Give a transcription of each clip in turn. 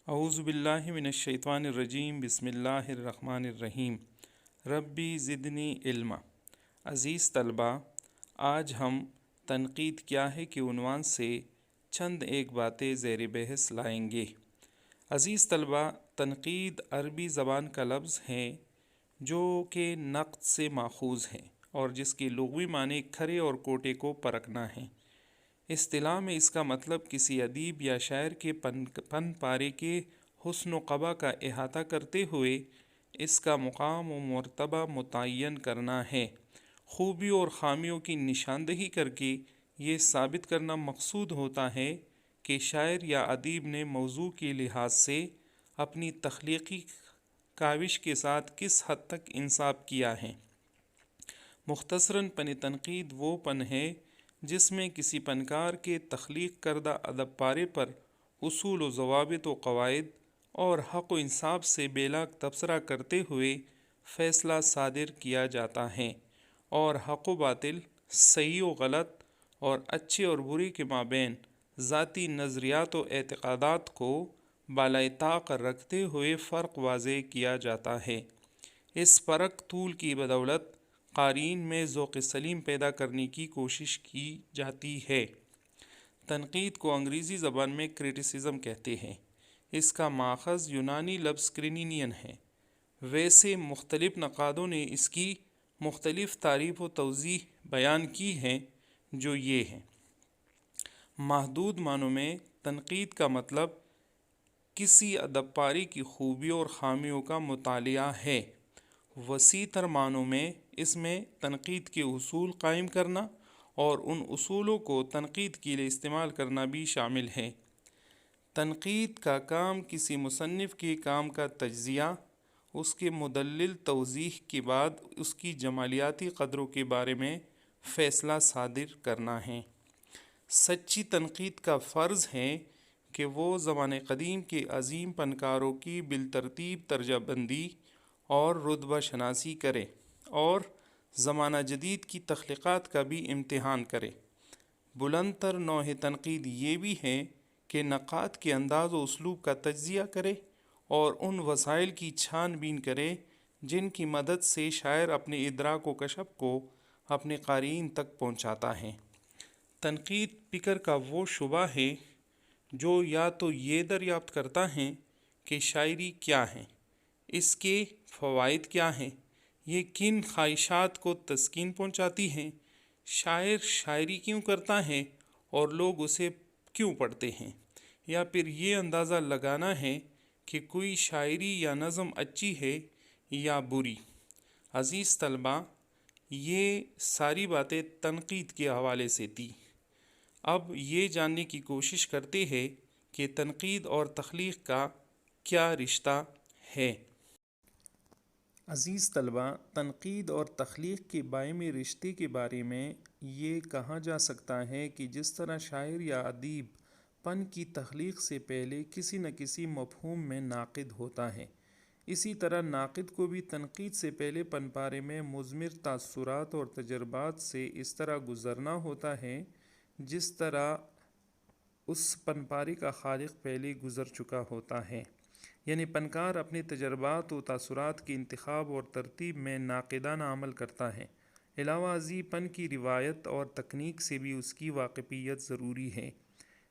اعوذ باللہ من الشیطان الرجیم بسم اللہ الرحمن الرحیم ربی زدنی علما۔ عزیز طلبہ، آج ہم تنقید کیا ہے کہ عنوان سے چند ایک باتیں زیر بحث لائیں گے۔ عزیز طلبہ، تنقید عربی زبان کا لفظ ہے جو کہ نقد سے ماخوذ ہے اور جس کی لغوی معنی کھرے اور کوٹے کو پرکھنا ہے۔ اصطلاح میں اس کا مطلب کسی ادیب یا شاعر کے پن پارے کے حسن و قبح کا احاطہ کرتے ہوئے اس کا مقام و مرتبہ متعین کرنا ہے۔ خوبی اور خامیوں کی نشاندہی کر کے یہ ثابت کرنا مقصود ہوتا ہے کہ شاعر یا ادیب نے موضوع کے لحاظ سے اپنی تخلیقی کاوش کے ساتھ کس حد تک انصاف کیا ہے۔ مختصراً پن تنقید وہ پن ہے جس میں کسی فنکار کے تخلیق کردہ ادب پارے پر اصول و ضوابط و قواعد اور حق و انصاف سے بے لاگ تبصرہ کرتے ہوئے فیصلہ صادر کیا جاتا ہے اور حق و باطل، صحیح و غلط اور اچھے اور برے کے مابین ذاتی نظریات و اعتقادات کو بالائے طاق رکھتے ہوئے فرق واضح کیا جاتا ہے۔ اس فرق طول کی بدولت قارئین میں ذوق سلیم پیدا کرنے کی کوشش کی جاتی ہے۔ تنقید کو انگریزی زبان میں کرٹیسزم کہتے ہیں۔ اس کا ماخذ یونانی لفظ کرینین ہے۔ ویسے مختلف نقادوں نے اس کی مختلف تعریف و توضیح بیان کی ہے جو یہ ہیں۔ محدود معنوں میں تنقید کا مطلب کسی ادب پارے کی خوبیوں اور خامیوں کا مطالعہ ہے۔ وسیع تر معنوں میں اس میں تنقید کے اصول قائم کرنا اور ان اصولوں کو تنقید کے لیے استعمال کرنا بھی شامل ہے۔ تنقید کا کام کسی مصنف کے کام کا تجزیہ، اس کے مدلل توضیح کے بعد اس کی جمالیاتی قدروں کے بارے میں فیصلہ صادر کرنا ہے۔ سچی تنقید کا فرض ہے کہ وہ زمانہ قدیم کے عظیم فنکاروں کی بالترتیب درجہ بندی اور رتبہ شناسی کرے اور زمانہ جدید کی تخلیقات کا بھی امتحان کرے۔ بلند تر نوع تنقید یہ بھی ہے کہ نقاد کے انداز و اسلوب کا تجزیہ کرے اور ان وسائل کی چھان بین کرے جن کی مدد سے شاعر اپنے ادراک و کشف کو اپنے قارئین تک پہنچاتا ہے۔ تنقید فکر کا وہ شعبہ ہے جو یا تو یہ دریافت کرتا ہے کہ شاعری کیا ہے، اس کے فوائد کیا ہیں، یہ کن خواہشات کو تسکین پہنچاتی ہیں، شاعر شاعری کیوں کرتا ہے اور لوگ اسے کیوں پڑھتے ہیں، یا پھر یہ اندازہ لگانا ہے کہ کوئی شاعری یا نظم اچھی ہے یا بری۔ عزیز طلبہ، یہ ساری باتیں تنقید کے حوالے سے تھی۔ اب یہ جاننے کی کوشش کرتے ہیں کہ تنقید اور تخلیق کا کیا رشتہ ہے۔ عزیز طلبہ، تنقید اور تخلیق کے باہمی رشتے کے بارے میں یہ کہا جا سکتا ہے کہ جس طرح شاعر یا ادیب فن کی تخلیق سے پہلے کسی نہ کسی مفہوم میں ناقد ہوتا ہے، اسی طرح ناقد کو بھی تنقید سے پہلے فن پارے میں مثمر تاثرات اور تجربات سے اس طرح گزرنا ہوتا ہے جس طرح اس فن پارے کا خالق پہلے گزر چکا ہوتا ہے۔ یعنی فنکار اپنے تجربات و تاثرات کے انتخاب اور ترتیب میں ناقدانہ عمل کرتا ہے۔ علاوہ ازیں فن کی روایت اور تکنیک سے بھی اس کی واقفیت ضروری ہے،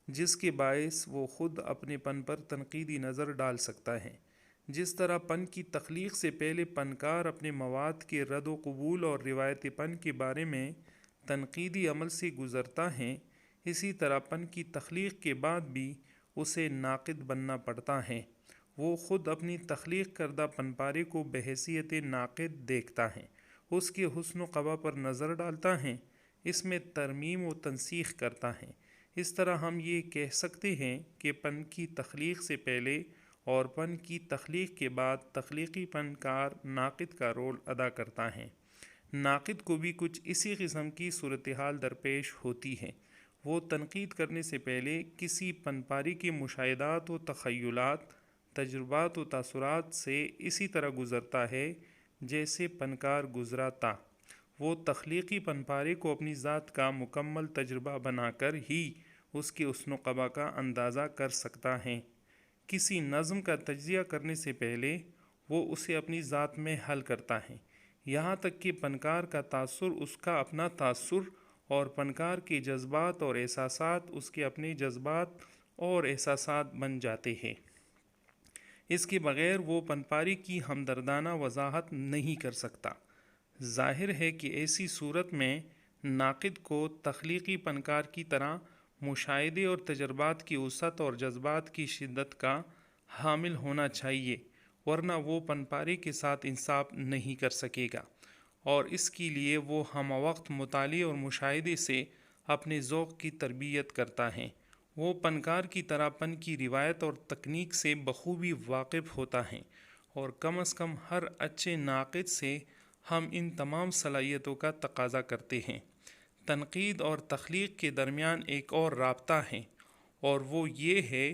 جس کے باعث وہ خود اپنے فن پر تنقیدی نظر ڈال سکتا ہے۔ جس طرح فن کی تخلیق سے پہلے فنکار اپنے مواد کے رد و قبول اور روایت فن کے بارے میں تنقیدی عمل سے گزرتا ہے، اسی طرح فن کی تخلیق کے بعد بھی اسے ناقد بننا پڑتا ہے۔ وہ خود اپنی تخلیق کردہ فن پارے کو بحیثیت ناقد دیکھتا ہے، اس کے حسن و قبح پر نظر ڈالتا ہے، اس میں ترمیم و تنسیخ کرتا ہے۔ اس طرح ہم یہ کہہ سکتے ہیں کہ فن کی تخلیق سے پہلے اور فن کی تخلیق کے بعد تخلیقی فنکار ناقد کا رول ادا کرتا ہے۔ ناقد کو بھی کچھ اسی قسم کی صورتحال درپیش ہوتی ہے۔ وہ تنقید کرنے سے پہلے کسی فن پارے کے مشاہدات و تخیلات، تجربات و تاثرات سے اسی طرح گزرتا ہے جیسے فنکار گزرا تھا۔ وہ تخلیقی فن پارے کو اپنی ذات کا مکمل تجربہ بنا کر ہی اس کے حسن و قبح کا اندازہ کر سکتا ہے۔ کسی نظم کا تجزیہ کرنے سے پہلے وہ اسے اپنی ذات میں حل کرتا ہے، یہاں تک کہ فنکار کا تاثر اس کا اپنا تاثر اور فنکار کے جذبات اور احساسات اس کے اپنے جذبات اور احساسات بن جاتے ہیں۔ اس کے بغیر وہ فنپاری کی ہمدردانہ وضاحت نہیں کر سکتا۔ ظاہر ہے کہ ایسی صورت میں ناقد کو تخلیقی فنکار کی طرح مشاہدے اور تجربات کی وسعت اور جذبات کی شدت کا حامل ہونا چاہیے، ورنہ وہ فنپاری کے ساتھ انصاف نہیں کر سکے گا، اور اس کے لیے وہ ہم وقت مطالعے اور مشاہدے سے اپنے ذوق کی تربیت کرتا ہے۔ وہ فنکار کی طرح فن کی روایت اور تکنیک سے بخوبی واقف ہوتا ہے، اور کم از کم ہر اچھے ناقد سے ہم ان تمام صلاحیتوں کا تقاضا کرتے ہیں۔ تنقید اور تخلیق کے درمیان ایک اور رابطہ ہے، اور وہ یہ ہے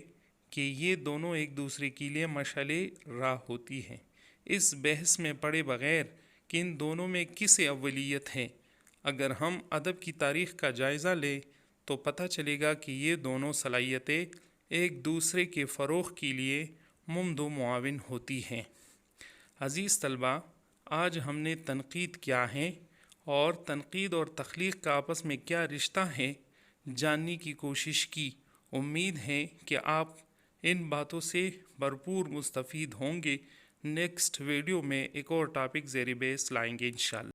کہ یہ دونوں ایک دوسرے کے لیے مشعل راہ ہوتی ہیں۔ اس بحث میں پڑے بغیر کہ ان دونوں میں کس اولیت ہے، اگر ہم ادب کی تاریخ کا جائزہ لیں تو پتہ چلے گا کہ یہ دونوں صلاحیتیں ایک دوسرے کے فروغ کے لیے ممد و معاون ہوتی ہیں۔ عزیز طلباء، آج ہم نے تنقید کیا ہے اور تنقید اور تخلیق کا آپس میں کیا رشتہ ہے جاننے کی کوشش کی۔ امید ہے کہ آپ ان باتوں سے بھرپور مستفید ہوں گے۔ نیکسٹ ویڈیو میں ایک اور ٹاپک زیر بحث لائیں گے انشاءاللہ۔